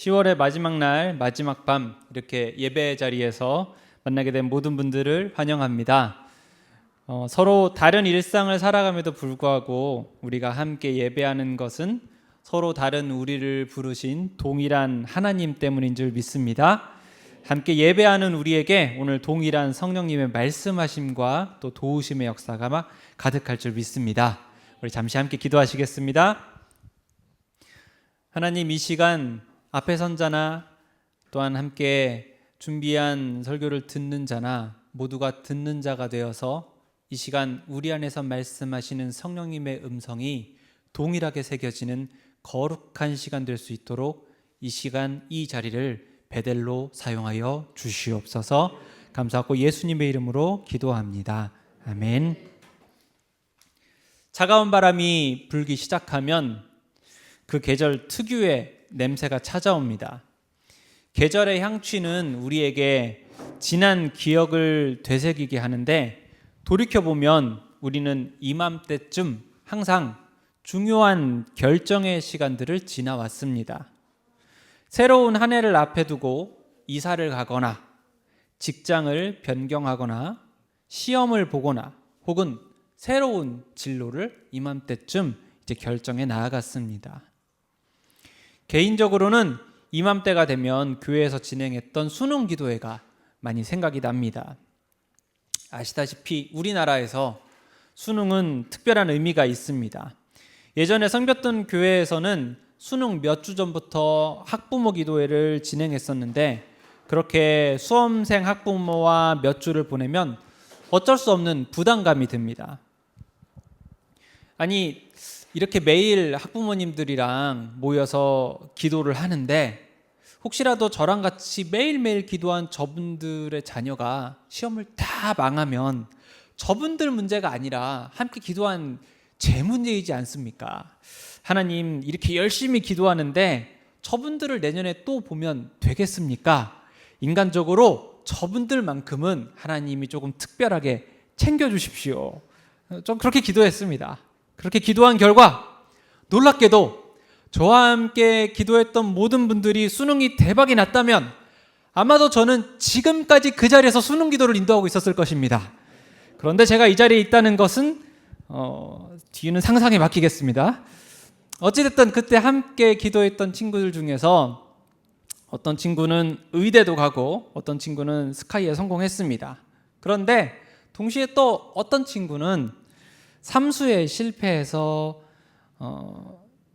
10월의 마지막 날, 마지막 밤 이렇게 예배 자리에서 만나게 된 모든 분들을 환영합니다. 서로 다른 일상을 살아감에도 불구하고 우리가 함께 예배하는 것은 서로 다른 우리를 부르신 동일한 하나님 때문인 줄 믿습니다. 함께 예배하는 우리에게 오늘 동일한 성령님의 말씀하심과 또 도우심의 역사가 막 가득할 줄 믿습니다. 우리 잠시 함께 기도하시겠습니다. 하나님, 이 시간 앞에 선 자나 또한 함께 준비한 설교를 듣는 자나 모두가 듣는 자가 되어서 이 시간 우리 안에서 말씀하시는 성령님의 음성이 동일하게 새겨지는 거룩한 시간 될 수 있도록 이 시간 이 자리를 베델로 사용하여 주시옵소서. 감사하고 예수님의 이름으로 기도합니다. 아멘. 차가운 바람이 불기 시작하면 그 계절 특유의 냄새가 찾아옵니다. 계절의 향취는 우리에게 지난 기억을 되새기게 하는데, 돌이켜보면 우리는 이맘때쯤 항상 중요한 결정의 시간들을 지나왔습니다. 새로운 한 해를 앞에 두고 이사를 가거나 직장을 변경하거나 시험을 보거나 혹은 새로운 진로를 이맘때쯤 이제 결정해 나아갔습니다. 개인적으로는 이맘때가 되면 교회에서 진행했던 수능 기도회가 많이 생각이 납니다. 아시다시피 우리나라에서 수능은 특별한 의미가 있습니다. 예전에 섬겼던 교회에서는 수능 몇 주 전부터 학부모 기도회를 진행했었는데, 그렇게 수험생 학부모와 몇 주를 보내면 어쩔 수 없는 부담감이 듭니다. 아니, 이렇게 매일 학부모님들이랑 모여서 기도를 하는데 혹시라도 저랑 같이 매일매일 기도한 저분들의 자녀가 시험을 다 망하면 저분들 문제가 아니라 함께 기도한 제 문제이지 않습니까? 하나님, 이렇게 열심히 기도하는데 저분들을 내년에 또 보면 되겠습니까? 인간적으로 저분들만큼은 하나님이 조금 특별하게 챙겨주십시오. 좀 그렇게 기도했습니다. 그렇게 기도한 결과 놀랍게도 저와 함께 기도했던 모든 분들이 수능이 대박이 났다면 아마도 저는 지금까지 그 자리에서 수능 기도를 인도하고 있었을 것입니다. 그런데 제가 이 자리에 있다는 것은 뒤는 상상에 맡기겠습니다. 어찌됐든 그때 함께 기도했던 친구들 중에서 어떤 친구는 의대도 가고 어떤 친구는 스카이에 성공했습니다. 그런데 동시에 또 어떤 친구는 삼수에 실패해서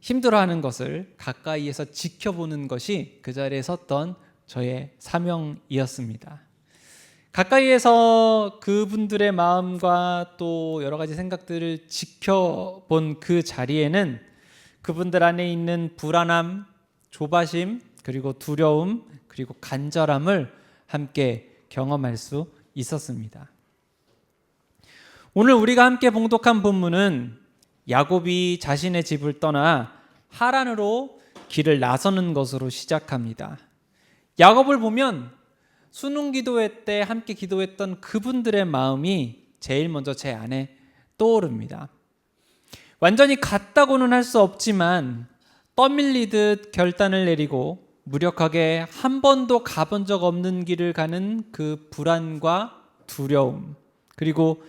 힘들어하는 것을 가까이에서 지켜보는 것이 그 자리에 섰던 저의 사명이었습니다. 가까이에서 그분들의 마음과 또 여러 가지 생각들을 지켜본 그 자리에는 그분들 안에 있는 불안함, 조바심, 그리고 두려움, 그리고 간절함을 함께 경험할 수 있었습니다. 오늘 우리가 함께 봉독한 본문은 야곱이 자신의 집을 떠나 하란으로 길을 나서는 것으로 시작합니다. 야곱을 보면 수능 기도회 때 함께 기도했던 그분들의 마음이 제일 먼저 제 안에 떠오릅니다. 완전히 같다고는 할 수 없지만 떠밀리듯 결단을 내리고 무력하게 한 번도 가본 적 없는 길을 가는 그 불안과 두려움, 그리고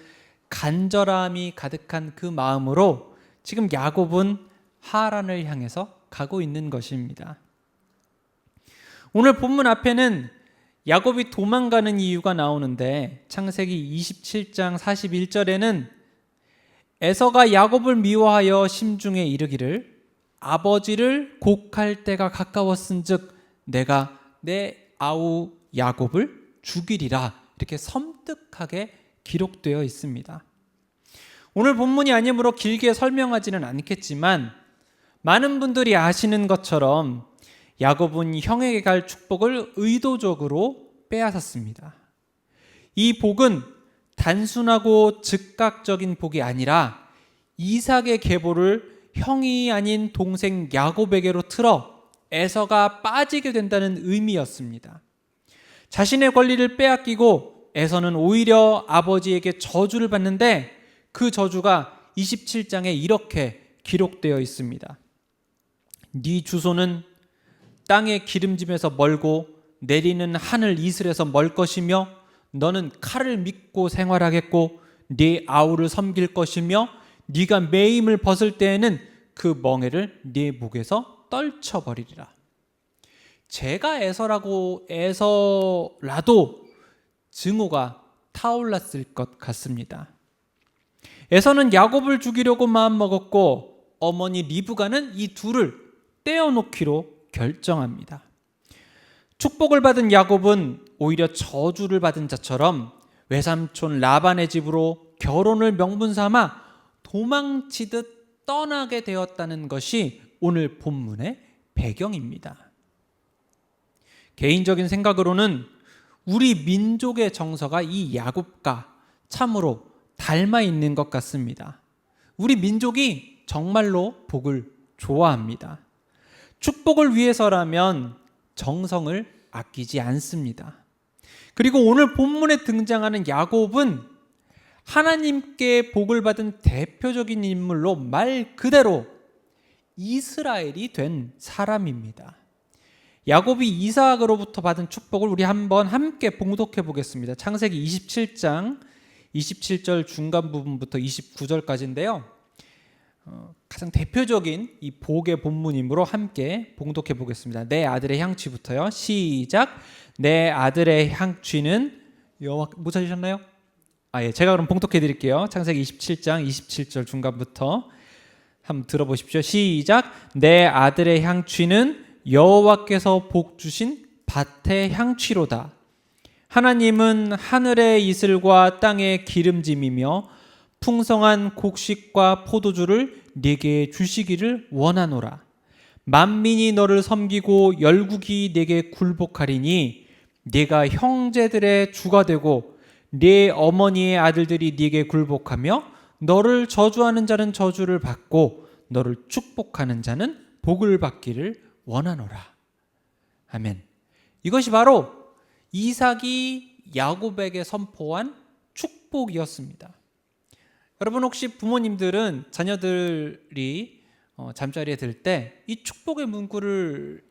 간절함이 가득한 그 마음으로 지금 야곱은 하란을 향해서 가고 있는 것입니다. 오늘 본문 앞에는 야곱이 도망가는 이유가 나오는데, 창세기 27장 41절에는 에서가 야곱을 미워하여 심중에 이르기를 아버지를 곡할 때가 가까웠은즉 내가 내 아우 야곱을 죽이리라, 이렇게 섬뜩하게 기록되어 있습니다. 오늘 본문이 아니므로 길게 설명하지는 않겠지만 많은 분들이 아시는 것처럼 야곱은 형에게 갈 축복을 의도적으로 빼앗았습니다. 이 복은 단순하고 즉각적인 복이 아니라 이삭의 계보를 형이 아닌 동생 야곱에게로 틀어 에서가 빠지게 된다는 의미였습니다. 자신의 권리를 빼앗기고 에서는 오히려 아버지에게 저주를 받는데, 그 저주가 27장에 이렇게 기록되어 있습니다. 네 주소는 땅의 기름짐에서 멀고 내리는 하늘 이슬에서 멀 것이며 너는 칼을 믿고 생활하겠고 네 아우를 섬길 것이며 네가 매임을 벗을 때에는 그 멍에를 네 목에서 떨쳐버리리라. 제가 에서라도 증오가 타올랐을 것 같습니다. 에서는 야곱을 죽이려고 마음먹었고 어머니 리브가는 이 둘을 떼어놓기로 결정합니다. 축복을 받은 야곱은 오히려 저주를 받은 자처럼 외삼촌 라반의 집으로 결혼을 명분 삼아 도망치듯 떠나게 되었다는 것이 오늘 본문의 배경입니다. 개인적인 생각으로는 우리 민족의 정서가 이 야곱과 참으로 닮아 있는 것 같습니다. 우리 민족이 정말로 복을 좋아합니다. 축복을 위해서라면 정성을 아끼지 않습니다. 그리고 오늘 본문에 등장하는 야곱은 하나님께 복을 받은 대표적인 인물로 말 그대로 이스라엘이 된 사람입니다. 야곱이 이삭으로부터 받은 축복을 우리 한번 함께 봉독해 보겠습니다. 창세기 27장 27절 중간 부분부터 29절까지인데요. 가장 대표적인 이 복의 본문이므로 함께 봉독해 보겠습니다. 내 아들의 향취부터요. 시작. 내 아들의 향취는 여호와 못 찾으셨나요? 예, 제가 그럼 봉독해 드릴게요. 창세기 27장 27절 중간부터 한번 들어보십시오. 시작. 내 아들의 향취는 여호와께서 복 주신 밭의 향취로다. 하나님은 하늘의 이슬과 땅의 기름짐이며 풍성한 곡식과 포도주를 네게 주시기를 원하노라. 만민이 너를 섬기고 열국이 네게 굴복하리니 네가 형제들의 주가 되고 네 어머니의 아들들이 네게 굴복하며 너를 저주하는 자는 저주를 받고 너를 축복하는 자는 복을 받기를 원하노라. 아멘. 이것이 바로 이삭이 야곱에게 선포한 축복이었습니다. 여러분 혹시 부모님들은 자녀들이 잠자리에 들 때 이 축복의 문구를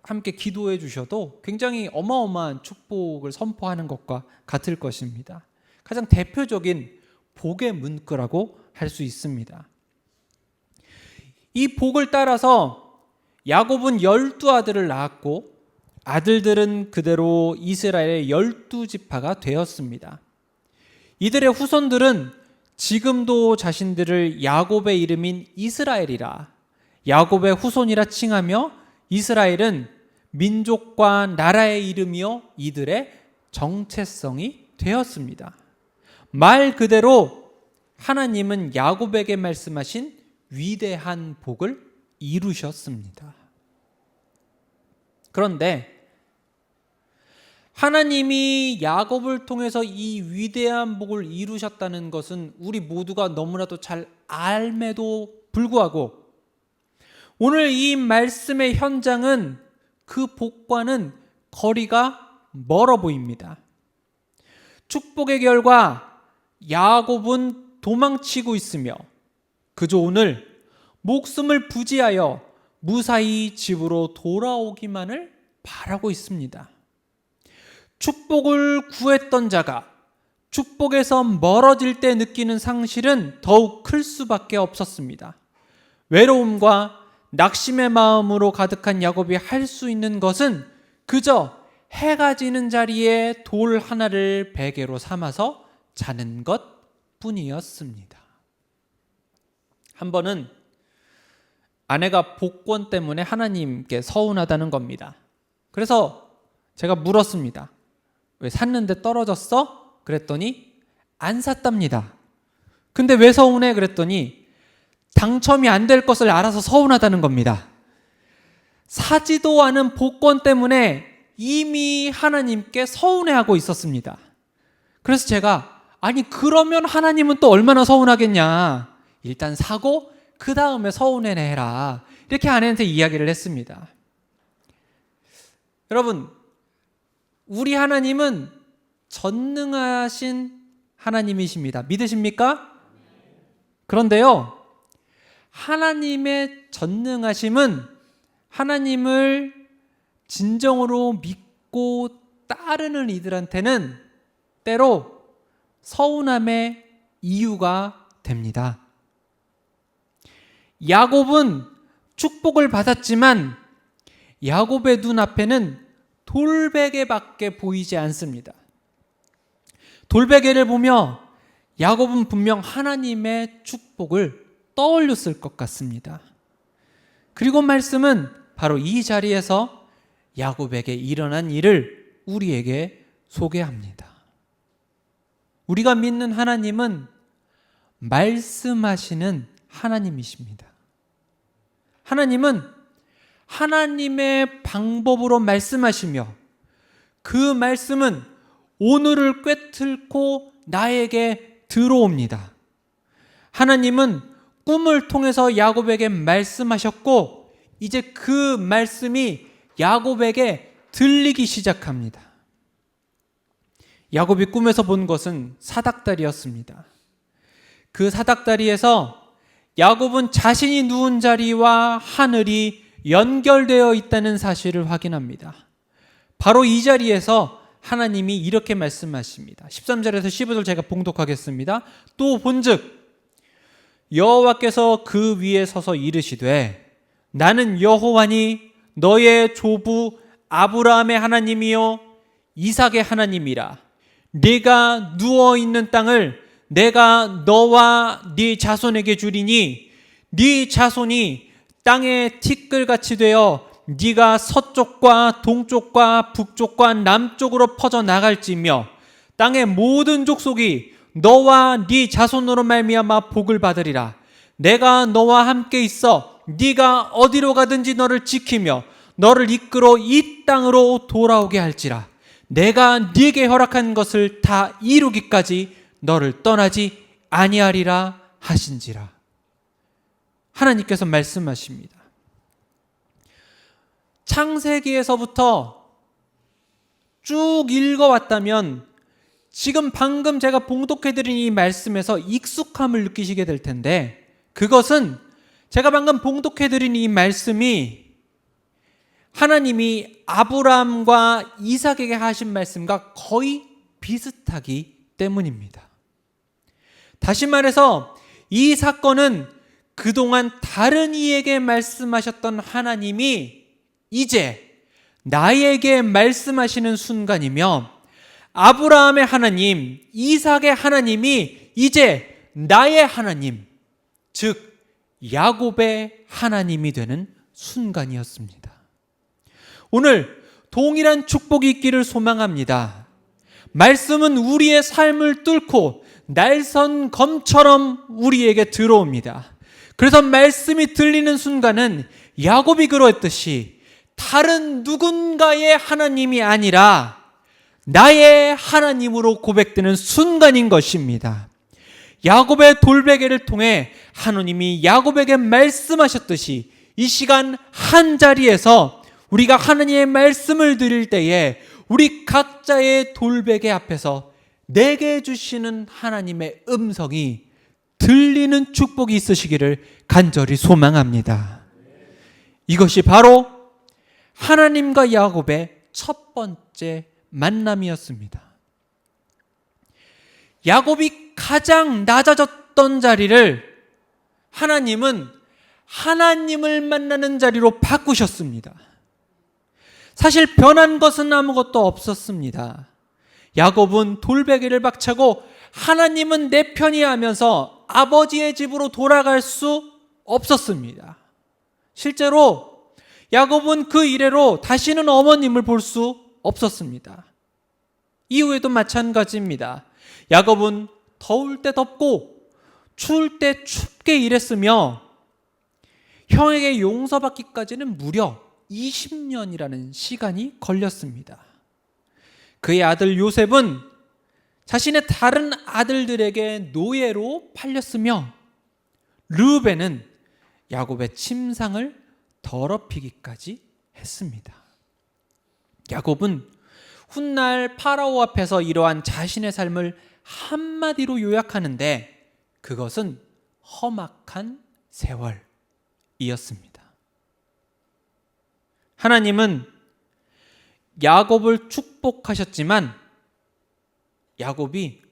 함께 기도해 주셔도 굉장히 어마어마한 축복을 선포하는 것과 같을 것입니다. 가장 대표적인 복의 문구라고 할 수 있습니다. 이 복을 따라서 야곱은 12아들을 낳았고 아들들은 그대로 이스라엘의 12지파가 되었습니다. 이들의 후손들은 지금도 자신들을 야곱의 이름인 이스라엘이라, 야곱의 후손이라 칭하며 이스라엘은 민족과 나라의 이름이요 이들의 정체성이 되었습니다. 말 그대로 하나님은 야곱에게 말씀하신 위대한 복을 이루셨습니다. 그런데 하나님이 야곱을 통해서 이 위대한 복을 이루셨다는 것은 우리 모두가 너무나도 잘 알매도 불구하고 오늘 이 말씀의 현장은 그 복과는 거리가 멀어 보입니다. 축복의 결과 야곱은 도망치고 있으며 그저 오늘 목숨을 부지하여 무사히 집으로 돌아오기만을 바라고 있습니다. 축복을 구했던 자가 축복에서 멀어질 때 느끼는 상실은 더욱 클 수밖에 없었습니다. 외로움과 낙심의 마음으로 가득한 야곱이 할 수 있는 것은 그저 해가 지는 자리에 돌 하나를 베개로 삼아서 자는 것뿐이었습니다. 한 번은 아내가 복권 때문에 하나님께 서운하다는 겁니다. 그래서 제가 물었습니다. 왜 샀는데 떨어졌어? 그랬더니 안 샀답니다. 근데 왜 서운해? 그랬더니 당첨이 안 될 것을 알아서 서운하다는 겁니다. 사지도 않은 복권 때문에 이미 하나님께 서운해하고 있었습니다. 그래서 제가 아니 그러면 하나님은 또 얼마나 서운하겠냐. 일단 사고 그 다음에 서운해해라. 이렇게 아내한테 이야기를 했습니다. 여러분 우리 하나님은 전능하신 하나님이십니다. 믿으십니까? 그런데요, 하나님의 전능하심은 하나님을 진정으로 믿고 따르는 이들한테는 때로 서운함의 이유가 됩니다. 야곱은 축복을 받았지만 야곱의 눈앞에는 돌베개밖에 보이지 않습니다. 돌베개를 보며 야곱은 분명 하나님의 축복을 떠올렸을 것 같습니다. 그리고 말씀은 바로 이 자리에서 야곱에게 일어난 일을 우리에게 소개합니다. 우리가 믿는 하나님은 말씀하시는 하나님이십니다. 하나님은 하나님의 방법으로 말씀하시며 그 말씀은 오늘을 꿰뚫고 나에게 들어옵니다. 하나님은 꿈을 통해서 야곱에게 말씀하셨고 이제 그 말씀이 야곱에게 들리기 시작합니다. 야곱이 꿈에서 본 것은 사닥다리였습니다. 그 사닥다리에서 야곱은 자신이 누운 자리와 하늘이 연결되어 있다는 사실을 확인합니다. 바로 이 자리에서 하나님이 이렇게 말씀하십니다. 13절에서 15절 제가 봉독하겠습니다. 또 본즉 여호와께서 그 위에 서서 이르시되 나는 여호와니 너의 조부 아브라함의 하나님이요 이삭의 하나님이라. 네가 누워있는 땅을 내가 너와 네 자손에게 주리니 네 자손이 땅의 티끌같이 되어 네가 서쪽과 동쪽과 북쪽과 남쪽으로 퍼져 나갈지며 땅의 모든 족속이 너와 네 자손으로 말미암아 복을 받으리라. 내가 너와 함께 있어 네가 어디로 가든지 너를 지키며 너를 이끌어 이 땅으로 돌아오게 할지라. 내가 네게 허락한 것을 다 이루기까지 너를 떠나지 아니하리라 하신지라. 하나님께서 말씀하십니다. 창세기에서부터 쭉 읽어왔다면 지금 방금 제가 봉독해드린 이 말씀에서 익숙함을 느끼시게 될 텐데 그것은 제가 방금 봉독해드린 이 말씀이 하나님이 아브라함과 이삭에게 하신 말씀과 거의 비슷하기 때문입니다. 다시 말해서 이 사건은 그동안 다른 이에게 말씀하셨던 하나님이 이제 나에게 말씀하시는 순간이며 아브라함의 하나님, 이삭의 하나님이 이제 나의 하나님, 즉 야곱의 하나님이 되는 순간이었습니다. 오늘 동일한 축복이 있기를 소망합니다. 말씀은 우리의 삶을 뚫고 날선 검처럼 우리에게 들어옵니다. 그래서 말씀이 들리는 순간은 야곱이 그러했듯이 다른 누군가의 하나님이 아니라 나의 하나님으로 고백되는 순간인 것입니다. 야곱의 돌베개를 통해 하나님이 야곱에게 말씀하셨듯이 이 시간 한 자리에서 우리가 하나님의 말씀을 드릴 때에 우리 각자의 돌베개 앞에서 내게 주시는 하나님의 음성이 들리는 축복이 있으시기를 간절히 소망합니다. 이것이 바로 하나님과 야곱의 첫 번째 만남이었습니다. 야곱이 가장 낮아졌던 자리를 하나님은 하나님을 만나는 자리로 바꾸셨습니다. 사실 변한 것은 아무것도 없었습니다. 야곱은 돌베개를 박차고 하나님은 내 편이 하면서 아버지의 집으로 돌아갈 수 없었습니다. 실제로 야곱은 그 이래로 다시는 어머님을 볼 수 없었습니다. 이후에도 마찬가지입니다. 야곱은 더울 때 덥고 추울 때 춥게 일했으며 형에게 용서받기까지는 무려 20년이라는 시간이 걸렸습니다. 그의 아들 요셉은 자신의 다른 아들들에게 노예로 팔렸으며 르우벤은 야곱의 침상을 더럽히기까지 했습니다. 야곱은 훗날 파라오 앞에서 이러한 자신의 삶을 한마디로 요약하는데 그것은 험악한 세월이었습니다. 하나님은 야곱을 축복하셨지만 야곱이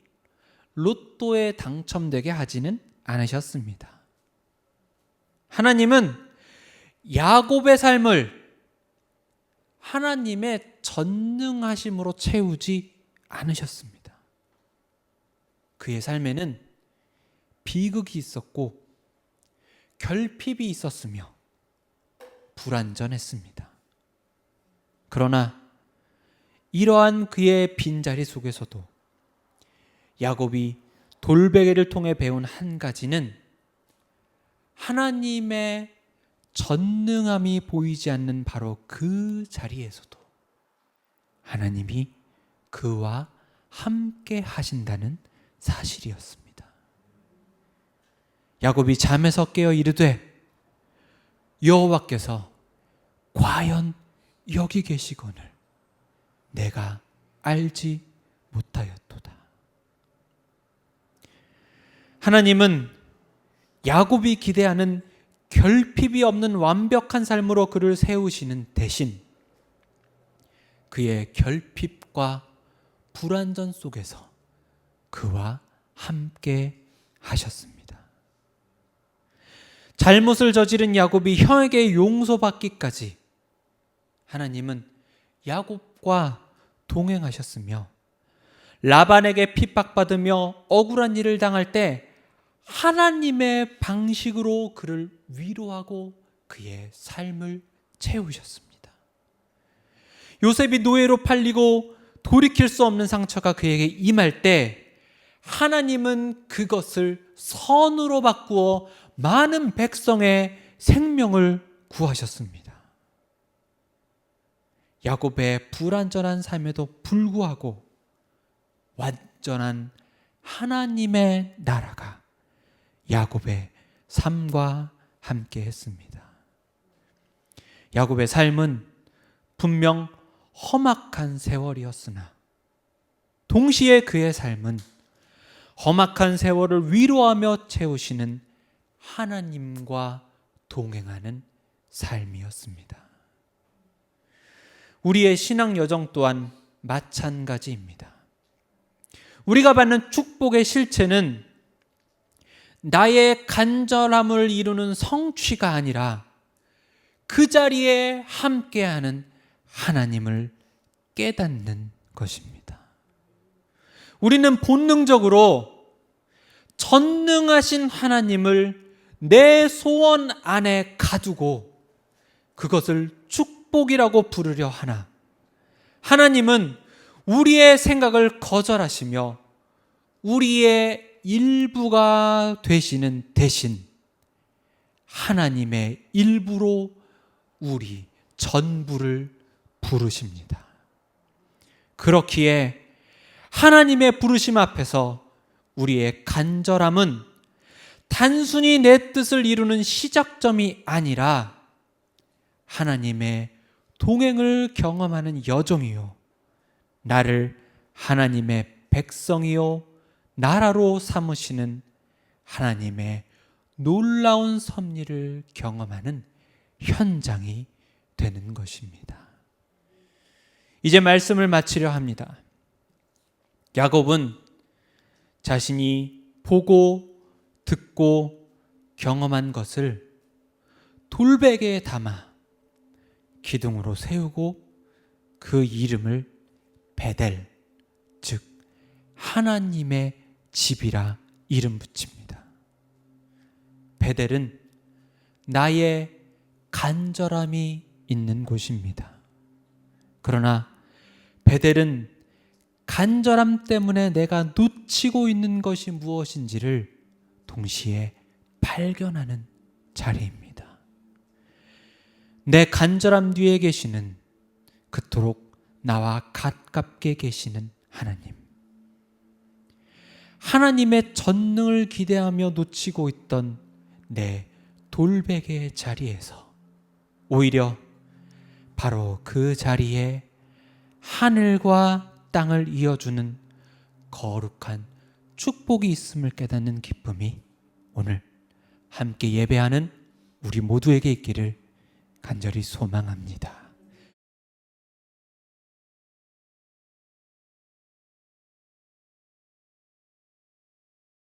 로또에 당첨되게 하지는 않으셨습니다. 하나님은 야곱의 삶을 하나님의 전능하심으로 채우지 않으셨습니다. 그의 삶에는 비극이 있었고 결핍이 있었으며 불완전했습니다. 그러나 이러한 그의 빈자리 속에서도 야곱이 돌베개를 통해 배운 한 가지는 하나님의 전능함이 보이지 않는 바로 그 자리에서도 하나님이 그와 함께 하신다는 사실이었습니다. 야곱이 잠에서 깨어 이르되 여호와께서 과연 여기 계시거늘 내가 알지 못하였도다. 하나님은 야곱이 기대하는 결핍이 없는 완벽한 삶으로 그를 세우시는 대신 그의 결핍과 불완전 속에서 그와 함께 하셨습니다. 잘못을 저지른 야곱이 형에게 용서받기까지 하나님은 야곱과 동행하셨으며 라반에게 핍박받으며 억울한 일을 당할 때 하나님의 방식으로 그를 위로하고 그의 삶을 채우셨습니다. 요셉이 노예로 팔리고 돌이킬 수 없는 상처가 그에게 임할 때 하나님은 그것을 선으로 바꾸어 많은 백성의 생명을 구하셨습니다. 야곱의 불완전한 삶에도 불구하고 완전한 하나님의 나라가 야곱의 삶과 함께 했습니다. 야곱의 삶은 분명 험악한 세월이었으나 동시에 그의 삶은 험악한 세월을 위로하며 채우시는 하나님과 동행하는 삶이었습니다. 우리의 신앙 여정 또한 마찬가지입니다. 우리가 받는 축복의 실체는 나의 간절함을 이루는 성취가 아니라 그 자리에 함께하는 하나님을 깨닫는 것입니다. 우리는 본능적으로 전능하신 하나님을 내 소원 안에 가두고 그것을 축복이라고 부르려 하나 하나님은 우리의 생각을 거절하시며 우리의 일부가 되시는 대신 하나님의 일부로 우리 전부를 부르십니다. 그렇기에 하나님의 부르심 앞에서 우리의 간절함은 단순히 내 뜻을 이루는 시작점이 아니라 하나님의 동행을 경험하는 여정이요 나를 하나님의 백성이요 나라로 삼으시는 하나님의 놀라운 섭리를 경험하는 현장이 되는 것입니다. 이제 말씀을 마치려 합니다. 야곱은 자신이 보고 듣고 경험한 것을 돌베개에 담아 기둥으로 세우고 그 이름을 베델, 즉 하나님의 집이라 이름 붙입니다. 베델은 나의 간절함이 있는 곳입니다. 그러나 베델은 간절함 때문에 내가 놓치고 있는 것이 무엇인지를 동시에 발견하는 자리입니다. 내 간절함 뒤에 계시는 그토록 나와 가깝게 계시는 하나님. 하나님의 전능을 기대하며 놓치고 있던 내 돌베개의 자리에서 오히려 바로 그 자리에 하늘과 땅을 이어주는 거룩한 축복이 있음을 깨닫는 기쁨이 오늘 함께 예배하는 우리 모두에게 있기를 간절히 소망합니다.